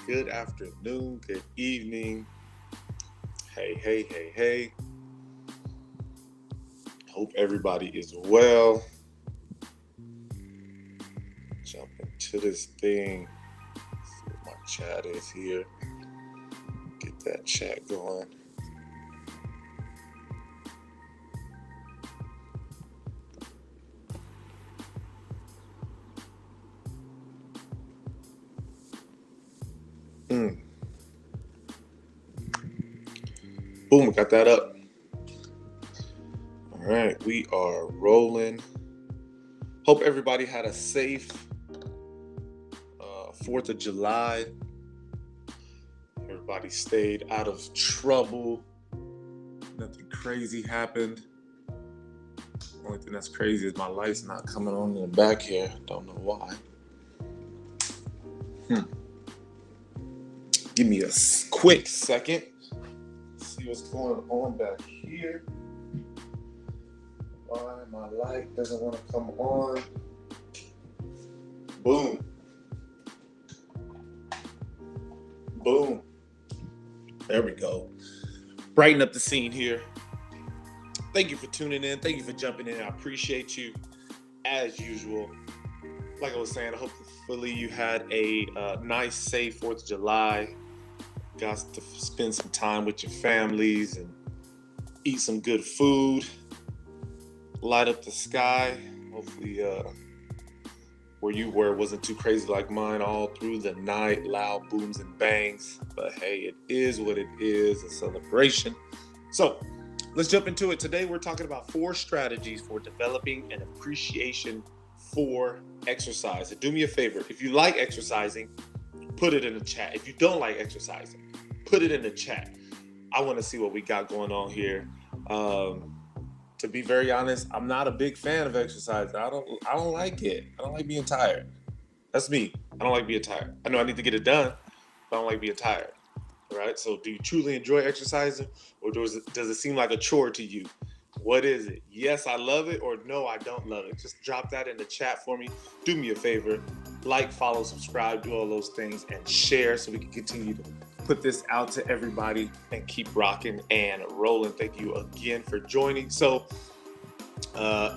good afternoon, good evening. Hey. Hope everybody is well. Jump into this thing. See what my chat is here. Get that chat going. Boom, got that up. All right, we are rolling. Hope everybody had a safe 4th of July. Everybody stayed out of trouble. Nothing crazy happened. Only thing that's crazy is my light's not coming on in the back here. Don't know why. Give me a quick second. See what's going on back here. Why my light doesn't want to come on. Boom. There we go. Brighten up the scene here. Thank you for tuning in. Thank you for jumping in. I appreciate you as usual. Like I was saying, hopefully you had a nice, safe 4th of July. Got to spend some time with your families and eat some good food. Light up the sky. Hopefully where you were wasn't too crazy like mine all through the night. Loud booms and bangs. But hey, it is what it is, a celebration. So let's jump into it. Today we're talking about 4 strategies for developing an appreciation for exercise. And do me a favor, if you like exercising, put it in the chat. If you don't like exercising, put it in the chat. I want to see what we got going on here. To be very honest, I'm not a big fan of exercise. I don't like it. I don't like being tired. That's me. I don't like being tired. I know I need to get it done, but I don't like being tired. All right. So do you truly enjoy exercising, or does it seem like a chore to you? What is it? Yes, I love it, or no, I don't love it. Just drop that in the chat for me. Do me a favor. Like, follow, subscribe, do all those things, and share so we can continue to put this out to everybody and keep rocking and rolling. Thank you again for joining. So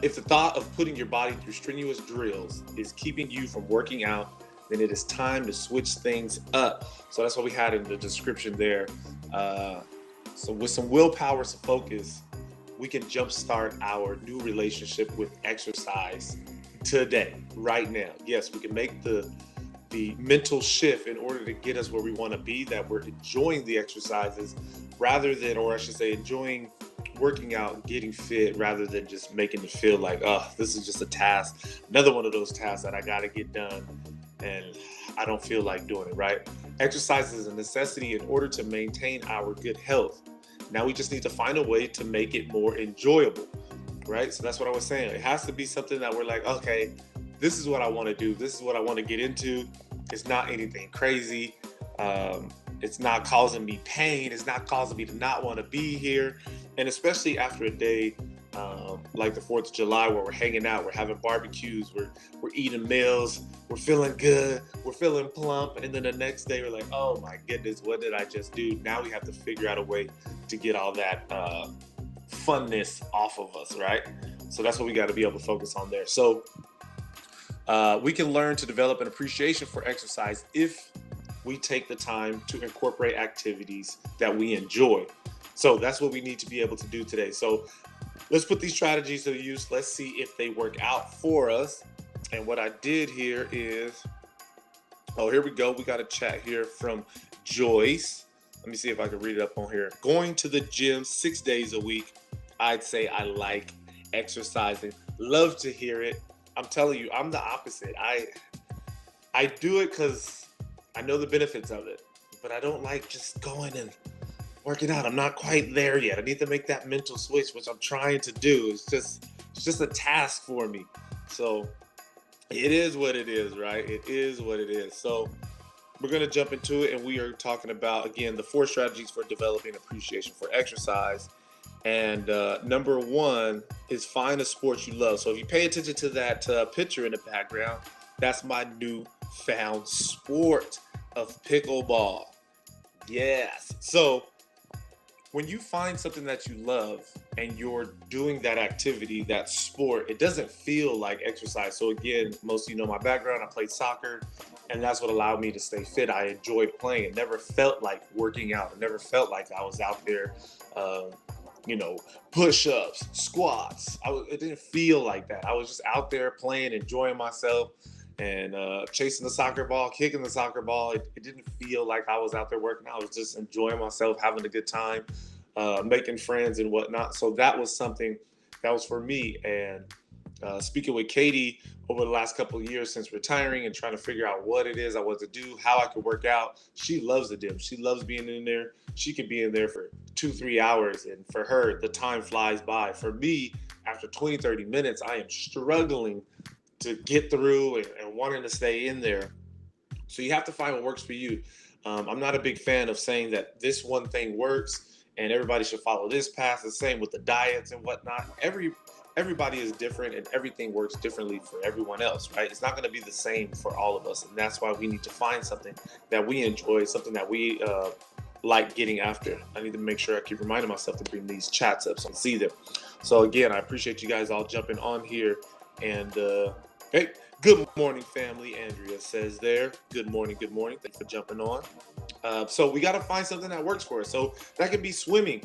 if the thought of putting your body through strenuous drills is keeping you from working out, then it is time to switch things up. So that's what we had in the description there. So with some willpower, some focus, we can jumpstart our new relationship with exercise today, right now. Yes, we can make the mental shift in order to get us where we want to be, that we're enjoying the exercises rather than, or I should say, enjoying working out and getting fit rather than just making it feel like, oh, this is just a task, another one of those tasks that I got to get done and I don't feel like doing it, right? Exercise is a necessity in order to maintain our good health. Now we just need to find a way to make it more enjoyable, right? So that's what I was saying. It has to be something that we're like, okay, this is what I want to do. This is what I want to get into. It's not anything crazy. It's not causing me pain. It's not causing me to not want to be here. And especially after a day like the 4th of July where we're hanging out, we're having barbecues, we're eating meals, we're feeling good, we're feeling plump. And then the next day we're like, oh my goodness, what did I just do? Now we have to figure out a way to get all that funness off of us, right? So that's what we got to be able to focus on there. So we can learn to develop an appreciation for exercise if we take the time to incorporate activities that we enjoy. So that's what we need to be able to do today. So let's put these strategies to use. Let's see if they work out for us. And what I did here is, here we go. We got a chat here from Joyce. Let me see if I can read it up on here. Going to the gym 6 days a week. I'd say I like exercising. Love to hear it. I'm telling you, I'm the opposite. I do it because I know the benefits of it, but I don't like just going and working out. I'm not quite there yet. I need to make that mental switch, which I'm trying to do. It's just a task for me. So it is what it is, right? It is what it is. So we're going to jump into it, and we are talking about, again, the 4 strategies for developing appreciation for exercise. And number 1 is find a sport you love. So if you pay attention to that picture in the background, that's my newfound sport. of pickleball. Yes. So when you find something that you love and you're doing that activity, that sport, it doesn't feel like exercise. So again, most of you know my background. I played soccer, and that's what allowed me to stay fit. I enjoyed playing. It never felt like working out. It never felt like I was out there, uh, you know, push-ups, squats. It didn't feel like that. I was just out there playing, enjoying myself, and chasing the soccer ball, kicking the soccer ball. It didn't feel like I was out there working. I was just enjoying myself, having a good time, making friends and whatnot. So that was something that was for me. And speaking with Katie over the last couple of years since retiring and trying to figure out what it is I want to do, how I could work out. She loves the gym. She loves being in there. She could be in there for 2-3 hours. And for her, the time flies by. For me, after 20, 30 minutes, I am struggling to get through and wanting to stay in there. So you have to find what works for you. I'm not a big fan of saying that this one thing works and everybody should follow this path. The same with the diets and whatnot. Everybody is different and everything works differently for everyone else, right? It's not going to be the same for all of us. And that's why we need to find something that we enjoy, something that we like getting after. I need to make sure I keep reminding myself to bring these chats up so I can see them. So again, I appreciate you guys all jumping on here. And hey, good morning, family. Andrea says there. Good morning. Good morning. Thanks for jumping on. So we got to find something that works for us. So that could be swimming.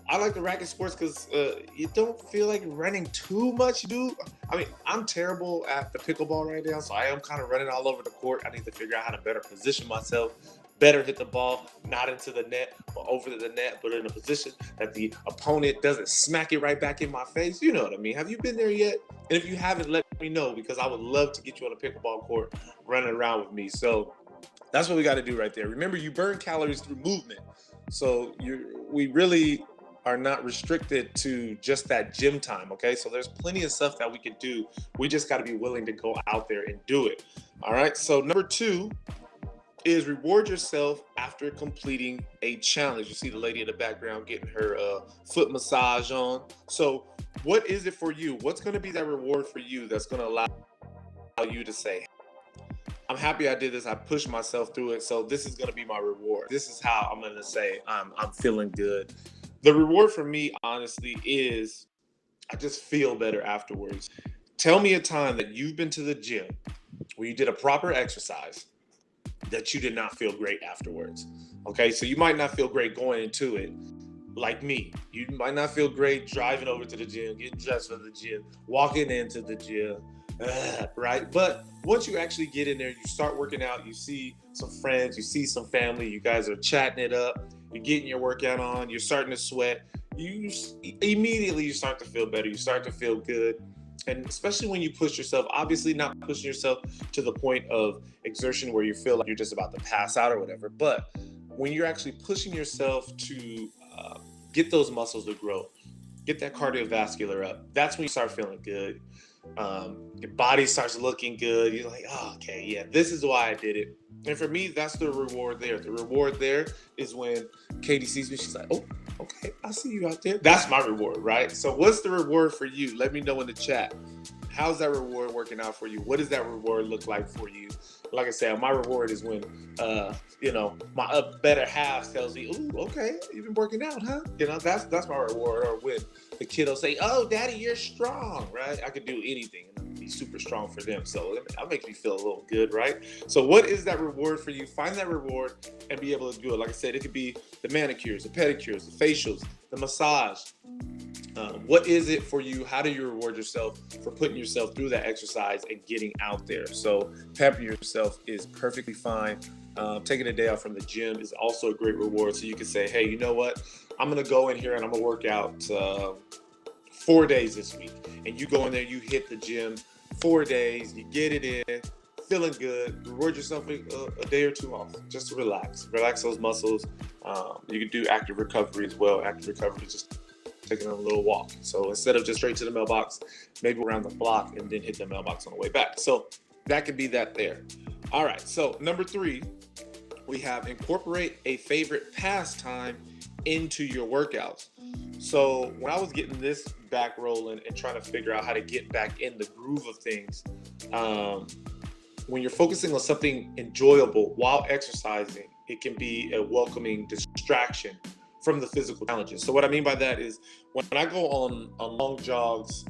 I like the racket sports because you don't feel like running too much, dude. I mean, I'm terrible at the pickleball right now, so I am kind of running all over the court. I need to figure out how to better position myself, better hit the ball, not into the net or over the net, but in a position that the opponent doesn't smack it right back in my face. You know what I mean? Have you been there yet? And if you haven't, let me know because I would love to get you on a pickleball court running around with me. So that's what we got to do right there. Remember, you burn calories through movement. So we really are not restricted to just that gym time, okay? So there's plenty of stuff that we can do. We just got to be willing to go out there and do it. All right, so number 2 is reward yourself after completing a challenge. You see the lady in the background getting her foot massage on. So what is it for you? What's going to be that reward for you that's going to allow you to say, I'm happy I did this. I pushed myself through it. So this is going to be my reward. This is how I'm going to say I'm feeling good. The reward for me, honestly, is I just feel better afterwards. Tell me a time that you've been to the gym where you did a proper exercise that you did not feel great afterwards. Okay, so you might not feel great going into it. Like me, you might not feel great driving over to the gym, getting dressed for the gym, walking into the gym, right? But once you actually get in there, you start working out, you see some friends, you see some family, you guys are chatting it up, you're getting your workout on, you're starting to sweat, you immediately you start to feel better, you start to feel good. And especially when you push yourself, obviously not pushing yourself to the point of exertion where you feel like you're just about to pass out or whatever, but when you're actually pushing yourself to get those muscles to grow, get that cardiovascular up, that's when you start feeling good. Your body starts looking good. You're like, oh, okay, yeah, this is why I did it. And for me, that's the reward there. The reward there is when Katie sees me, she's like, oh, okay, I see you out there. That's my reward, right? So what's the reward for you? Let me know in the chat. How's that reward working out for you? What does that reward look like for you? Like I said, my reward is when, my better half tells me, ooh, okay, you've been working out, huh? That's my reward. Or when the kid will say, oh, daddy, you're strong, right? I could do anything and be super strong for them. So that makes me feel a little good, right? So what is that reward for you? Find that reward and be able to do it. Like I said, it could be the manicures, the pedicures, the facials, the massage. What is it for you? How do you reward yourself for putting yourself through that exercise and getting out there? So pamper yourself is perfectly fine. Taking a day off from the gym is also a great reward. So you can say, hey, you know what? I'm going to go in here and I'm going to work out 4 days this week. And you go in there, you hit the gym 4 days, you get it in, feeling good. Reward yourself a day or 2 off just to relax those muscles. You can do active recovery as well. Active recovery is just taking a little walk. So instead of just straight to the mailbox, maybe around the block and then hit the mailbox on the way back. So that could be that there. All right. So number 3, we have incorporate a favorite pastime into your workouts. So when I was getting this back rolling and trying to figure out how to get back in the groove of things, when you're focusing on something enjoyable while exercising, it can be a welcoming distraction from the physical challenges. So what I mean by that is when I go on long jogs,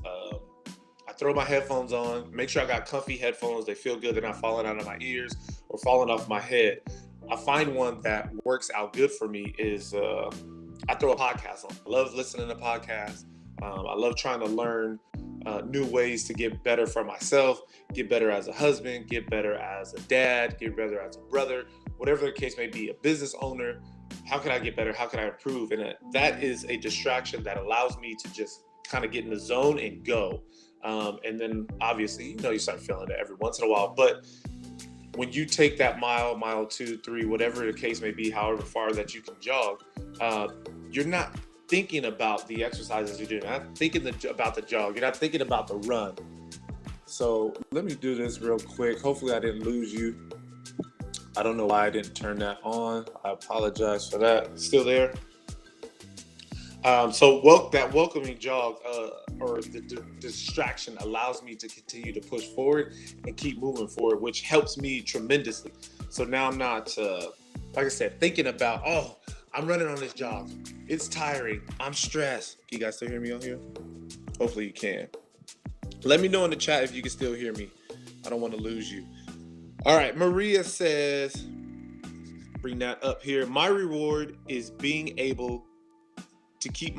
I throw my headphones on, make sure I got comfy headphones. They feel good. They're not falling out of my ears or falling off my head. I find one that works out good for me is I throw a podcast on. I love listening to podcasts. I love trying to learn new ways to get better for myself, get better as a husband, get better as a dad, get better as a brother, whatever the case may be, a business owner. How can I get better? How can I improve? And that is a distraction that allows me to just kind of get in the zone and go. And then obviously, you start feeling it every once in a while. But when you take that mile 2, 3, whatever the case may be, however far that you can jog, you're not thinking about the exercises you're doing. You're not thinking about the jog. You're not thinking about the run. So let me do this real quick. Hopefully I didn't lose you. I don't know why I didn't turn that on. I apologize for that. Still there? So that welcoming jog or the distraction allows me to continue to push forward and keep moving forward, which helps me tremendously. So now I'm not, like I said, thinking about, I'm running on this jog. It's tiring. I'm stressed. Can you guys still hear me on here? Hopefully you can. Let me know in the chat if you can still hear me. I don't want to lose you. All right, Maria says, bring that up here. My reward is being able to keep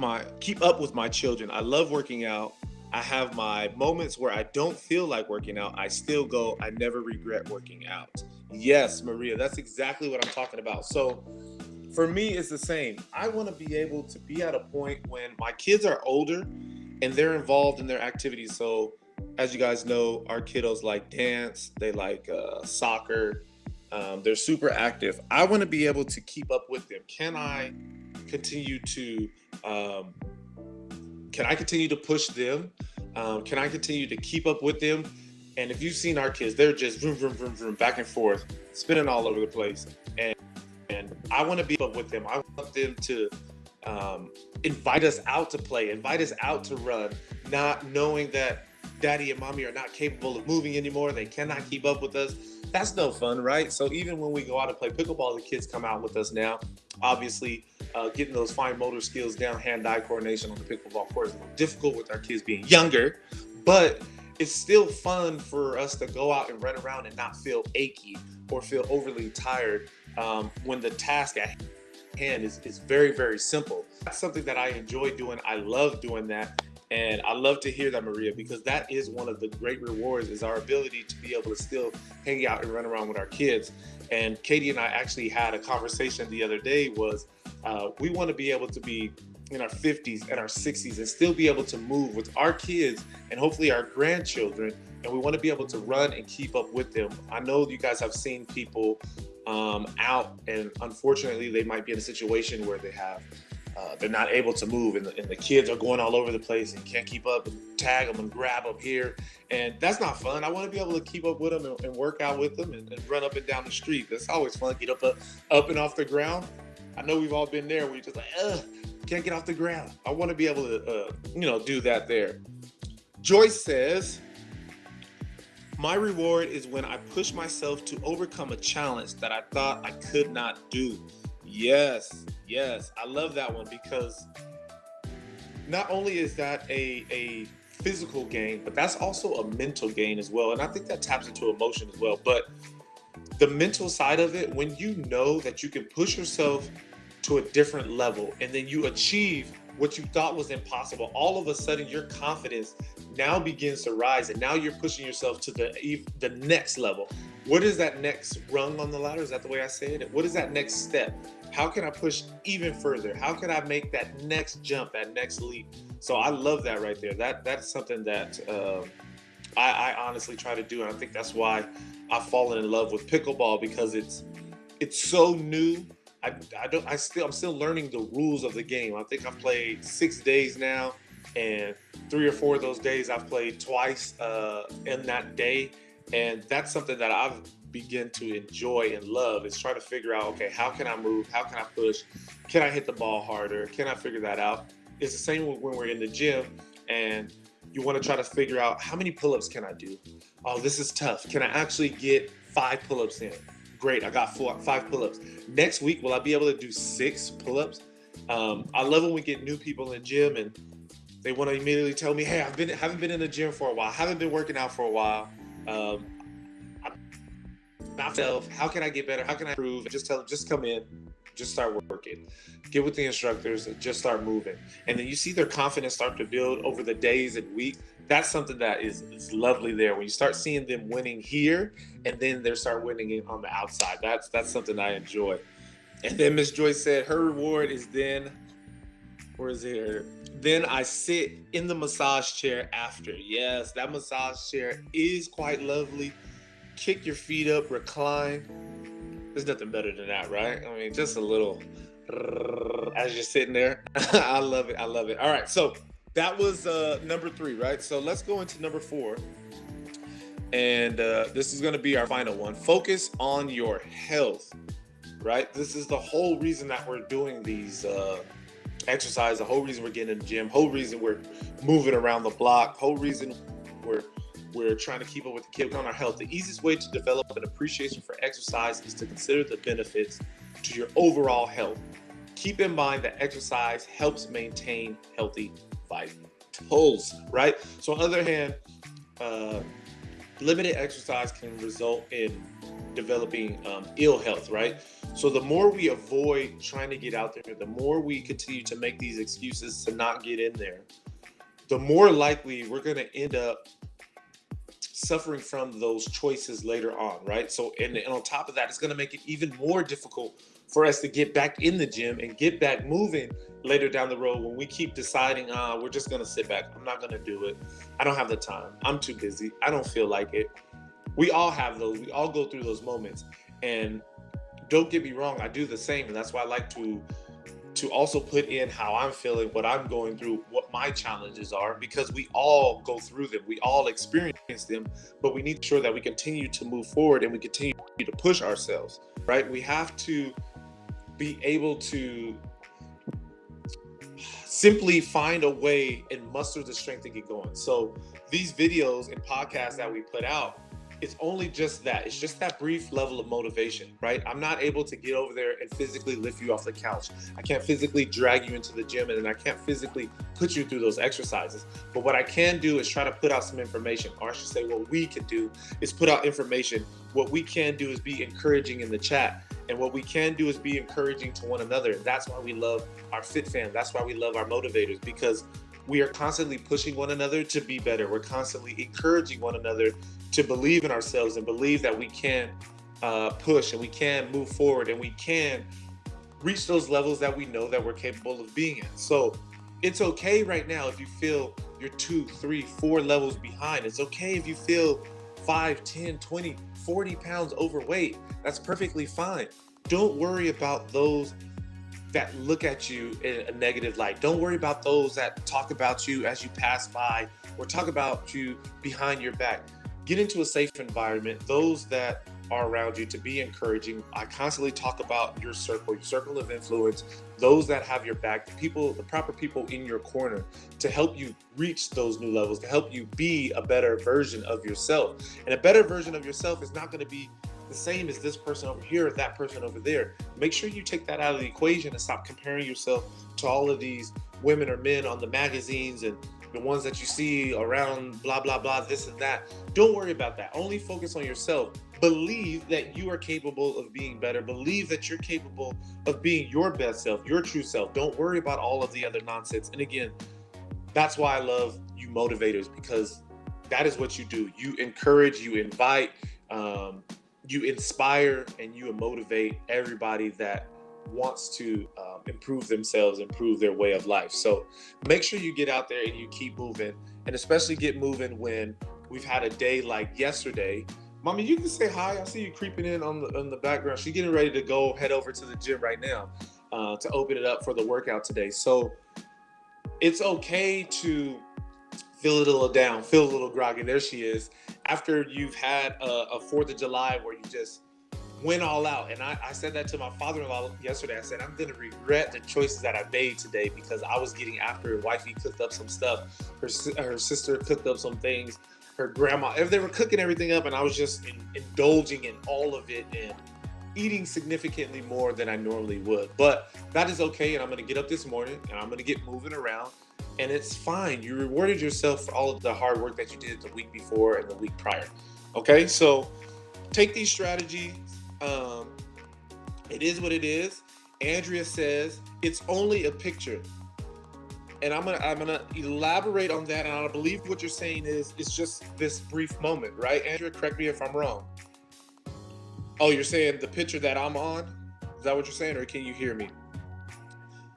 up with my children. I love working out. I have my moments where I don't feel like working out. I still go. I never regret working out. Yes, Maria, that's exactly what I'm talking about. So for me, it's the same. I want to be able to be at a point when my kids are older and they're involved in their activities. So as you guys know, our kiddos like dance. They like soccer. They're super active. I want to be able to keep up with them. Can I continue to push them? Can I continue to keep up with them? And if you've seen our kids, they're just vroom, vroom, vroom, vroom, back and forth, spinning all over the place. And I want to be up with them. I want them to invite us out to play, invite us out to run, not knowing that daddy and mommy are not capable of moving anymore. They cannot keep up with us. That's no fun, right? So even when we go out and play pickleball, the kids come out with us now. Obviously, getting those fine motor skills down, hand-eye coordination on the pickleball court is a little difficult with our kids being younger, but it's still fun for us to go out and run around and not feel achy or feel overly tired when the task at hand is very, very simple. That's something that I enjoy doing. I love doing that. And I love to hear that, Maria, because that is one of the great rewards, is our ability to be able to still hang out and run around with our kids. And Katie and I actually had a conversation the other day was we want to be able to be in our 50s and our 60s and still be able to move with our kids and hopefully our grandchildren. And we want to be able to run and keep up with them. I know you guys have seen people out, and unfortunately they might be in a situation where they're not able to move, and the kids are going all over the place and can't keep up, and tag them and grab them here. And that's not fun. I want to be able to keep up with them and work out with them and run up and down the street. That's always fun. Get up and off the ground. I know we've all been there where you're just like, can't get off the ground. I want to be able to, do that there. Joyce says, my reward is when I push myself to overcome a challenge that I thought I could not do. Yes. I love that one, because not only is that a physical gain, but that's also a mental gain as well. And I think that taps into emotion as well. But the mental side of it, when you know that you can push yourself to a different level and then you achieve what you thought was impossible, all of a sudden your confidence now begins to rise, and now you're pushing yourself to the next level. What is that next rung on the ladder? Is that the way I say it? What is that next step? How can I push even further? How can I make that next jump, that next leap? So I love that right there. That's something that I honestly try to do, and I think that's why I've fallen in love with pickleball, because it's so new. I'm still learning the rules of the game. I think I've played 6 days now, and 3 or 4 of those days I've played twice in that day. And that's something that I've begun to enjoy and love, is trying to figure out, okay, how can I move? How can I push? Can I hit the ball harder? Can I figure that out? It's the same when we're in the gym, and You want to try to figure out how many pull-ups can I do? Oh, this is tough. Can I actually get 5 pull-ups in? Great, I got 5 pull-ups. Next week, will I be able to do 6 pull-ups? I love when we get new people in the gym and they want to immediately tell me, hey, haven't been in the gym for a while, haven't been working out for a while. Myself, how can I get better? How can I improve? Just tell them, just come in, just start working. Get with the instructors and just start moving. And then you see their confidence start to build over the days and weeks. That's something that is lovely there. When you start seeing them winning here and then they start winning on the outside. That's something I enjoy. And then Miss Joyce said her reward is then, where is it here? Then I sit in the massage chair after. Yes, that massage chair is quite lovely. Kick your feet up, recline. There's nothing better than that, right? I mean, just a little as you're sitting there. I love it. I love it. All right, so that was number 3, right? So let's go into number 4. And this is going to be our final one. Focus on your health, right? This is the whole reason that we're doing these exercise, the whole reason we're getting in the gym, whole reason we're moving around the block, whole reason we're trying to keep up with the kids on our health. The easiest way to develop an appreciation for exercise is to consider the benefits to your overall health. Keep in mind that exercise helps maintain healthy vitals, right? So on the other hand, limited exercise can result in developing ill health, right? So the more we avoid trying to get out there, the more we continue to make these excuses to not get in there, the more likely we're going to end up suffering from those choices later on, right? So, and on top of that, it's going to make it even more difficult for us to get back in the gym and get back moving later down the road when we keep deciding, we're just going to sit back. I'm not going to do it. I don't have the time. I'm too busy. I don't feel like it. We all have those. We all go through those moments. And don't get me wrong, I do the same. And that's why I like to also put in how I'm feeling, what I'm going through, what my challenges are, because we all go through them. We all experience them, but we need to ensure that we continue to move forward and we continue to push ourselves, right? We have to be able to simply find a way and muster the strength to get going. So these videos and podcasts that we put out, it's only just that. It's just that brief level of motivation, right? I'm not able to get over there and physically lift you off the couch. I can't physically drag you into the gym, and then I can't physically put you through those exercises. But what I can do is try to put out some information, or I should say what we can do is put out information. What we can do is be encouraging in the chat. And what we can do is be encouraging to one another. And that's why we love our Fit Fam. That's why we love our motivators, because we are constantly pushing one another to be better. We're constantly encouraging one another to believe in ourselves and believe that we can push and we can move forward and we can reach those levels that we know that we're capable of being in. So it's okay right now if you feel you're 2, 3, 4 levels behind. It's okay if you feel 5, 10, 20, 40 pounds overweight. That's perfectly fine. Don't worry about those that look at you in a negative light. Don't worry about those that talk about you as you pass by or talk about you behind your back. Get into a safe environment, those that are around you, to be encouraging. I constantly talk about your circle of influence, those that have your back, the proper people in your corner to help you reach those new levels, to help you be a better version of yourself. And a better version of yourself is not going to be the same as this person over here or that person over there. Make sure you take that out of the equation and stop comparing yourself to all of these women or men on the magazines and the ones that you see around blah, blah, blah, this and that. Don't worry about that. Only focus on yourself. Believe that you are capable of being better. Believe that you're capable of being your best self, your true self. Don't worry about all of the other nonsense. And again, that's why I love you motivators, because that is what you do. You encourage, you invite, you inspire, and you motivate everybody that wants to improve themselves, improve their way of life. So make sure you get out there and you keep moving, and especially get moving when we've had a day like yesterday. Mommy, you can say hi. I see you creeping in on the background. She's getting ready to go head over to the gym right now to open it up for the workout today. So it's okay to feel a little down, feel a little groggy. There she is. After you've had a 4th of July where you just went all out. And I said that to my father-in-law yesterday. I said, I'm going to regret the choices that I made today because I was getting after it. Wifey cooked up some stuff. Her sister cooked up some things. Her grandma, they were cooking everything up, and I was just indulging in all of it and eating significantly more than I normally would. But that is okay, and I'm going to get up this morning, and I'm going to get moving around, and it's fine. You rewarded yourself for all of the hard work that you did the week before and the week prior. Okay, so take these strategies. It is what it is. Andrea says it's only a picture. And I'm gonna elaborate on that, and I believe what you're saying is it's just this brief moment, right? Andrea, correct me if I'm wrong. Oh, you're saying the picture that I'm on? Is that what you're saying, or can you hear me?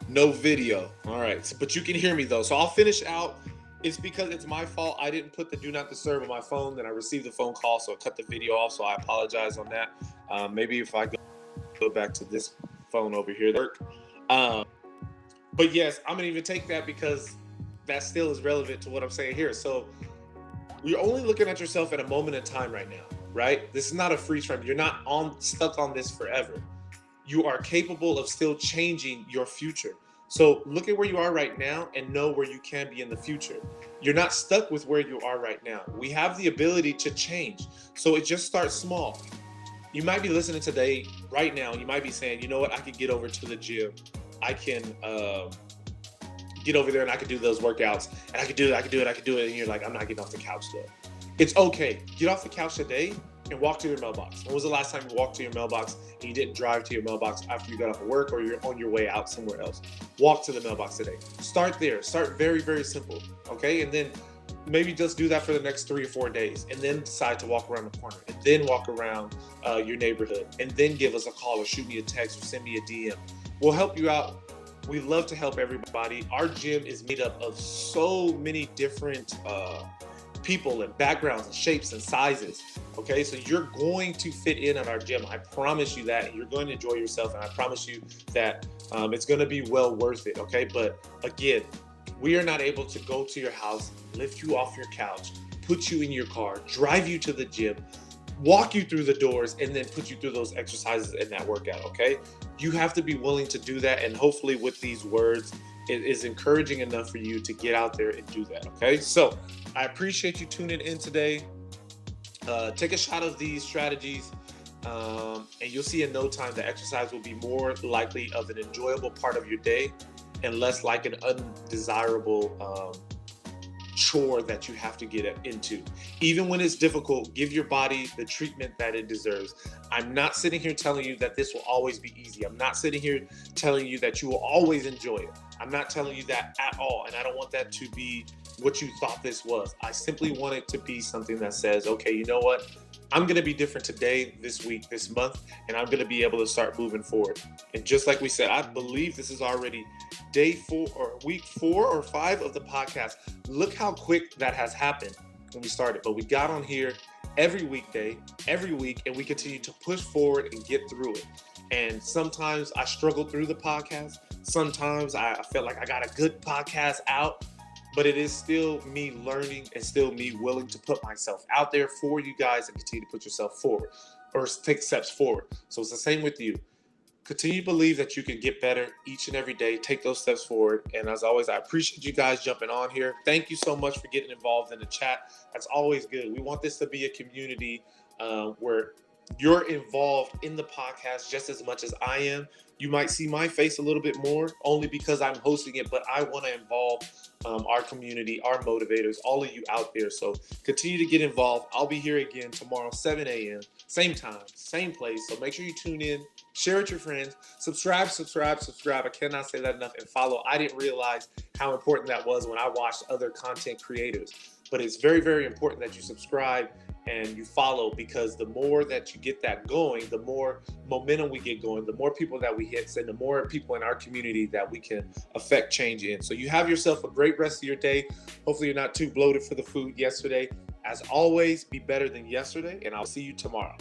No video. All right, but you can hear me though. So I'll finish out. It's because it's my fault. I didn't put the do not disturb on my phone. Then I received the phone call, so I cut the video off. So I apologize on that. Maybe if I go back to this phone over here, work. But yes, I'm gonna even take that because that still is relevant to what I'm saying here. So you're only looking at yourself at a moment in time right now, right? This is not a freeze frame. You're not stuck on this forever. You are capable of still changing your future. So look at where you are right now and know where you can be in the future. You're not stuck with where you are right now. We have the ability to change. So it just starts small. You might be listening today, right now, and you might be saying, you know what, I could get over to the gym. I can get over there and I can do those workouts, and I can do it. And you're like, I'm not getting off the couch though. It's okay. Get off the couch today and walk to your mailbox. When was the last time you walked to your mailbox and you didn't drive to your mailbox after you got off of work or you're on your way out somewhere else? Walk to the mailbox today. Start there. Start very, very simple. Okay. And then maybe just do that for the next 3 or 4 days, and then decide to walk around the corner, and then walk around your neighborhood, and then give us a call or shoot me a text or send me a DM. We'll help you out. We love to help everybody. Our gym is made up of so many different people and backgrounds and shapes and sizes. Okay, so you're going to fit in at our gym. I promise you that. You're going to enjoy yourself, and I promise you that it's going to be well worth it. Okay, but again, we are not able to go to your house, lift you off your couch, put you in your car, drive you to the gym, walk you through the doors, and then put you through those exercises and that workout, okay? You have to be willing to do that, and hopefully with these words, it is encouraging enough for you to get out there and do that, okay? So I appreciate you tuning in today. Take a shot of these strategies, and you'll see in no time that exercise will be more likely of an enjoyable part of your day and less like an undesirable chore that you have to get into. Even when it's difficult, give your body the treatment that it deserves. I'm not sitting here telling you that this will always be easy. I'm not sitting here telling you that you will always enjoy it. I'm not telling you that at all, and I don't want that to be what you thought this was. I simply want it to be something that says, okay, you know what? I'm going to be different today, this week, this month, and I'm going to be able to start moving forward. And just like we said, I believe this is already day 4 or week 4 or 5 of the podcast. Look how quick that has happened when we started. But we got on here every weekday, every week, and we continue to push forward and get through it. And sometimes I struggled through the podcast. Sometimes I felt like I got a good podcast out. But it is still me learning and still me willing to put myself out there for you guys and continue to put yourself forward or take steps forward. So it's the same with you. Continue to believe that you can get better each and every day. Take those steps forward. And as always, I appreciate you guys jumping on here. Thank you so much for getting involved in the chat. That's always good. We want this to be a community where you're involved in the podcast just as much as I am. You might see my face a little bit more only because I'm hosting it, but I want to involve our community, our motivators, all of you out there. So continue to get involved. I'll be here again tomorrow, 7 a.m., same time, same place. So make sure you tune in, share with your friends, subscribe. I cannot say that enough, and follow. I didn't realize how important that was when I watched other content creators, but it's very, very important that you subscribe and you follow, because the more that you get that going, the more momentum we get going, the more people that we hit, and the more people in our community that we can affect change in. So you have yourself a great rest of your day. Hopefully you're not too bloated for the food yesterday. As always, be better than yesterday, and I'll see you tomorrow.